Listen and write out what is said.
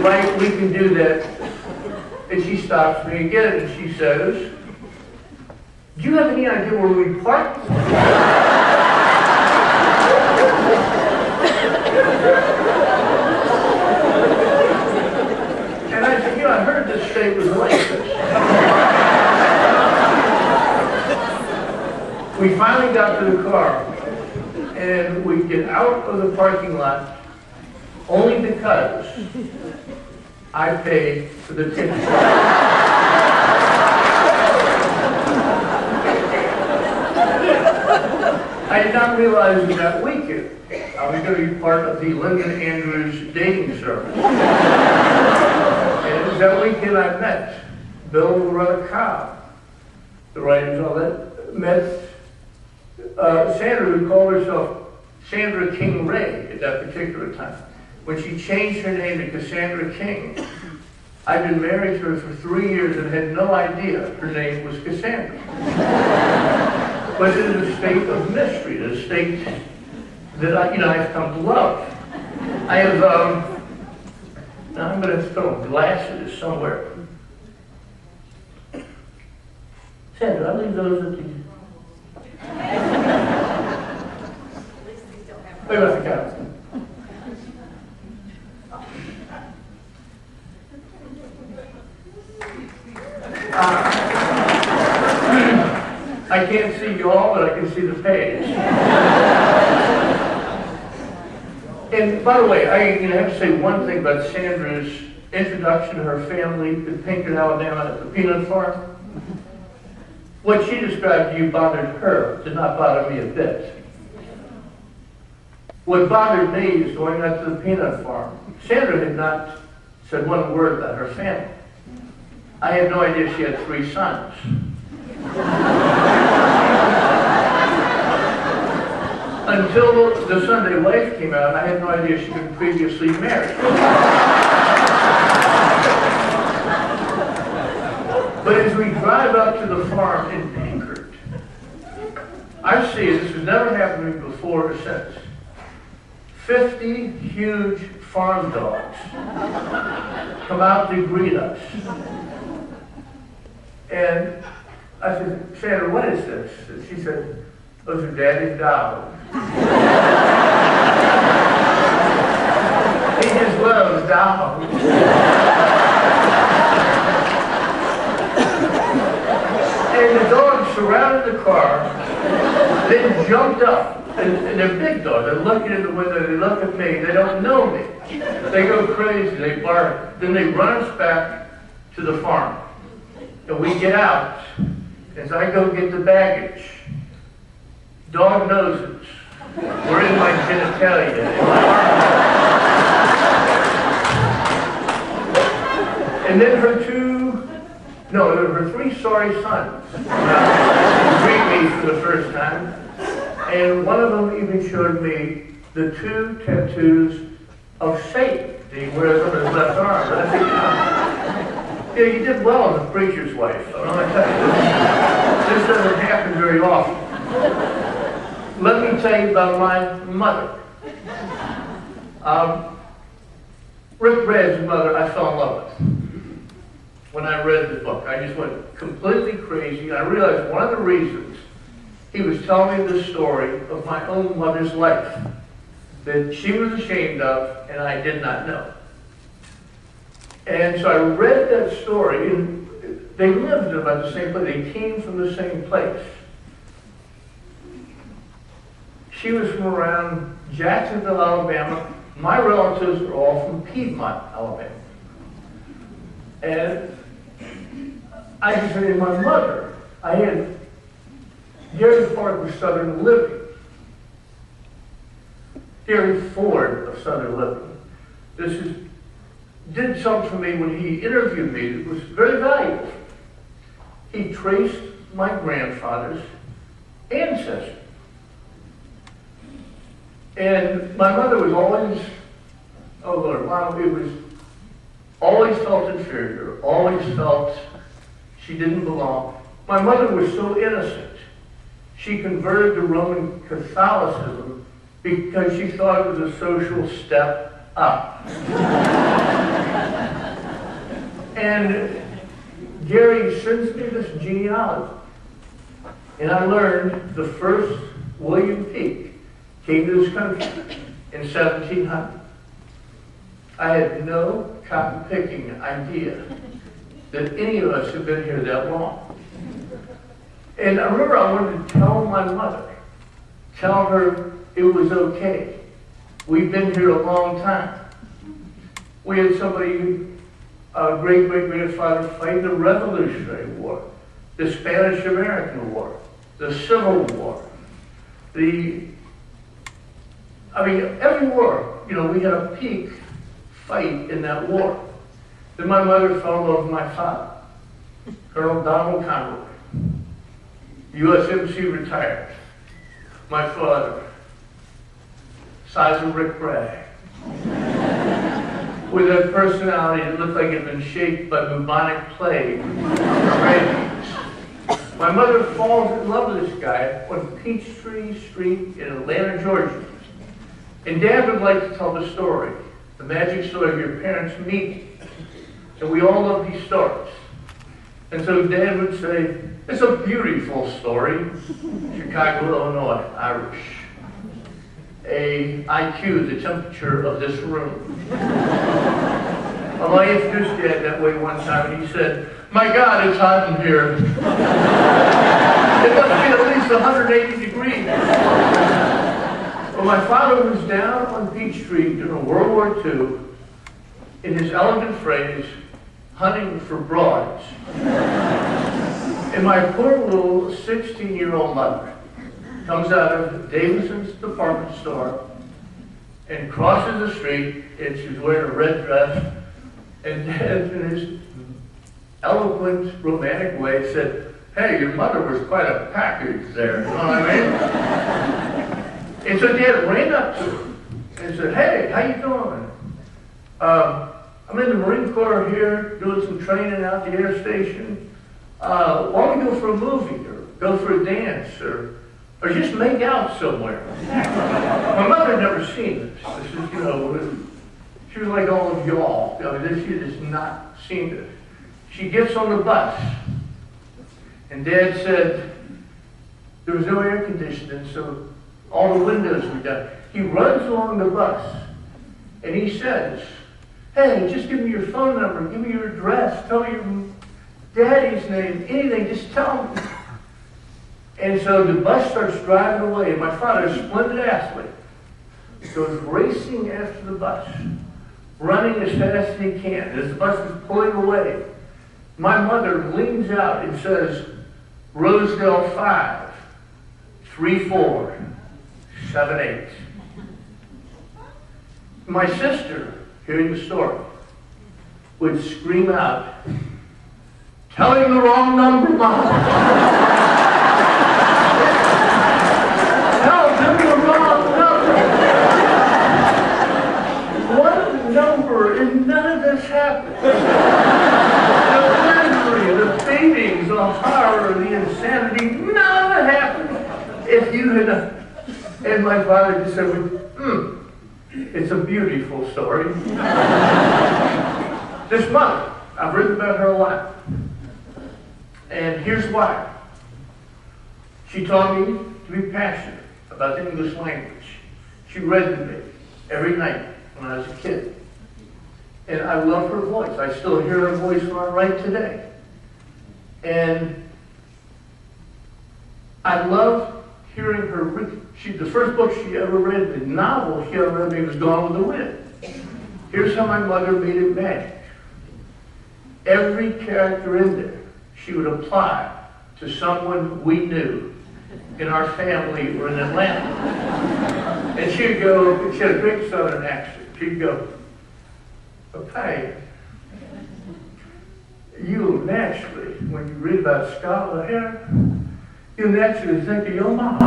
said, right, we can do that. And she stops me again and she says, do you have any idea where we park? And I said, I heard this state was racist. We finally got to the car, and we get out of the parking lot only because I paid for the ticket. I did not realize that weekend I was going to be part of the Linda Andrews dating service. And it was that weekend I met Bill Loretta Cobb, the writers and all that, met Sandra, who called herself Cassandra King Ray at that particular time. When she changed her name to Cassandra King, I'd been married to her for 3 years and had no idea her name was Cassandra. But in a state of mystery, a state that I've come to love. I have, now I'm going to throw glasses somewhere. Sandra, I leave those at the... Wait about the couch. I can't see you all, but I can see the page. And by the way, I have to say one thing about Sandra's introduction to her family in Pinkerton, Alabama at the peanut farm. What she described to you bothered her, did not bother me a bit. What bothered me is going out to the peanut farm. Sandra had not said one word about her family. I had no idea she had 3 sons. Until the Sunday Life came out, I had no idea she'd been previously married. But as we drive up to the farm in Pinkerton, I see, this has never happened to me before or since, 50 huge farm dogs come out to greet us. And I said, Sandra, what is this? And she said, those are Daddy's dogs. He just loves dogs. And the dogs surrounded the car, then jumped up. And they're big dogs. They're looking in the window, they look at me, they don't know me. They go crazy, they bark. Then they run us back to the farm. And we get out. As I go get the baggage, dog noses were in my genitalia, in my armpit. And then her 3 sorry sons greet me for the first time. And one of them even showed me the 2 tattoos of Satan that he wears on his left arm. And I think, you did well on the preacher's wife. I want to tell you, this doesn't happen very often. Let me tell you about my mother. Rick Bragg's mother, I fell in love with. When I read the book, I just went completely crazy. I realized one of the reasons he was telling me the story of my own mother's life that she was ashamed of and I did not know. And so I read that story, and they lived in about the same place. They came from the same place. She was from around Jacksonville, Alabama. My relatives are all from Piedmont, Alabama. And I just said, my mother, I had Gary Ford of Southern Living. Gary Ford of Southern Living. Did something for me when he interviewed me that was very valuable. He traced my grandfather's ancestry. And my mother was always, oh Lord, Mom, it was always felt inferior, always felt she didn't belong. My mother was so innocent. She converted to Roman Catholicism because she thought it was a social step up. And Gary sends me this genealogy. And I learned the first William Peake came to this country in 1700. I had no cotton-picking idea that any of us had been here that long. And I remember I wanted to tell my mother, tell her it was okay. We've been here a long time. We had somebody, a great-great-grandfather, fight the Revolutionary War, the Spanish-American War, the Civil War, every war, we had a peak fight in that war. Then my mother fell in love with my father, Colonel Donald Conroy, USMC retired. My father, size of Rick Bragg, with a personality that looked like it had been shaped by bubonic plague, rabies. My mother falls in love with this guy on Peachtree Street in Atlanta, Georgia. And Dad would like to tell the story, the magic story of your parents meeting. And we all love these stories. And so Dad would say, it's a beautiful story. Chicago, Illinois, Irish. A IQ, the temperature of this room. Well, I introduced Dad that way one time, and he said, my God, it's hot in here. It must be at least 180 degrees. Well, my father was down on Peachtree during World War II, in his elegant phrase, hunting for broads. And my poor little 16-year-old mother comes out of Davidson's department store and crosses the street, and she's wearing a red dress, and Dad, in his eloquent, romantic way, said, hey, your mother was quite a package there, you know what I mean? And so Dad ran up to her and said, hey, how you doing? I'm in the Marine Corps here, doing some training out at the air station. Why don't we go for a movie, or go for a dance, or just make out somewhere? My mother had never seen this. This is, she was like all of y'all. She has not seen this. She gets on the bus, and Dad said there was no air conditioning, so all the windows were down. He runs along the bus, and he says, hey, just give me your phone number, give me your address, tell me your daddy's name, anything, just tell me. And so the bus starts driving away, and my father, a splendid athlete, goes racing after the bus, running as fast as he can. As the bus is pulling away, my mother leans out and says, Rosedale 5, 3478. My sister, hearing the story, would scream out, tell him the wrong number, Mom. Tell him the wrong number. One number, and none of this happened. The misery, the beatings, the horror, the insanity, none of it happened. If you had, and my father just said, it's a beautiful story. This mother, I've written about her a lot. And here's why. She taught me to be passionate about the English language. She read to me every night when I was a kid. And I love her voice. I still hear her voice when I write today. And I love hearing her read. The first book she ever read, the novel she ever read me, was Gone with the Wind. Here's how my mother made it magic. Every character in there, she would apply to someone we knew in our family or in Atlanta. And she'd go, she had a great southern accent. She'd go, okay, you naturally, when you read about Scarlet Hair, you naturally think of your mom.